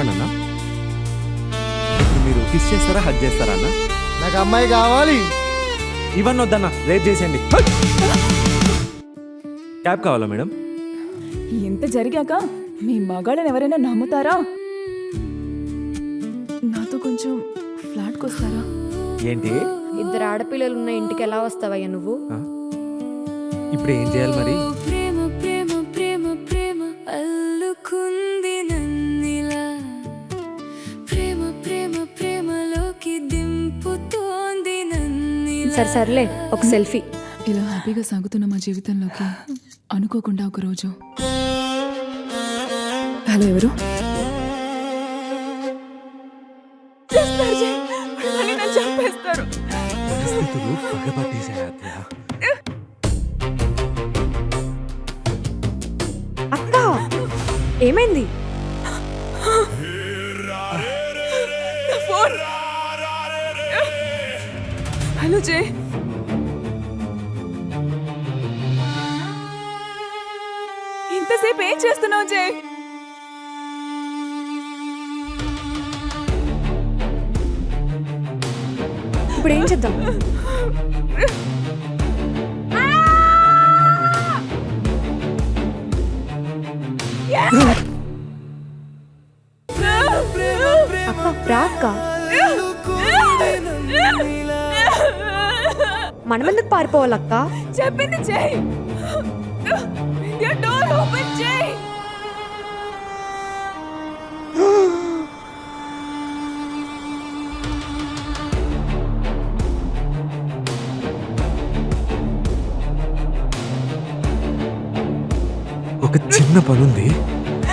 చెప్పండి అన్న. ఇప్పుడు మీరు కిస్ చేస్తారా, హగ్ చేస్తారా అన్న? నాకు అమ్మాయి కావాలి. ఇవన్నీ వద్దన్న, రేట్ చేసేయండి. క్యాబ్ కావాలా మేడం? ఎంత జరిగాక మీ మగాళ్ళని ఎవరైనా నమ్ముతారా? నాతో కొంచెం ఫ్లాట్కి వస్తారా? ఏంటి ఇద్దరు ఆడపిల్లలు ఉన్న ఇంటికి ఎలా వస్తావయ్యా నువ్వు? ఇప్పుడు ఏం చేయాలి మరి? ప్రేమ ప్రేమ ప్రేమ ప్రేమ అల్లుకుంది నన్నిలా, ప్రేమ ప్రేమ ప్రేమలోకి దింపుతోంది నన్నిలా. సరే సర్లే, ఒక సెల్ఫీ. ఇలా హ్యాపీగా సాగుతున్న మా జీవితంలోకి అనుకోకుండా ఒకరోజు. హలో, ఎవరు? చంపేస్తారు. పరిస్థితులు పగబట్టేశాయి ఆద్య. అక్క, ఏమైంది? ఫోన్. హలో జే, ఇంతసేపు ఏం చేస్తున్నావు జే? ఇప్పుడు ఏం చేద్దాం? అక్క రా అక్క, మనమెందుకు పారిపోవాలక్క? చెప్పింది చెయ్యి. డోర్ ఓపెన్ చెయ్యి. ఒక చిన్న పనుంది,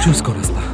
చూసుకొని వస్తా.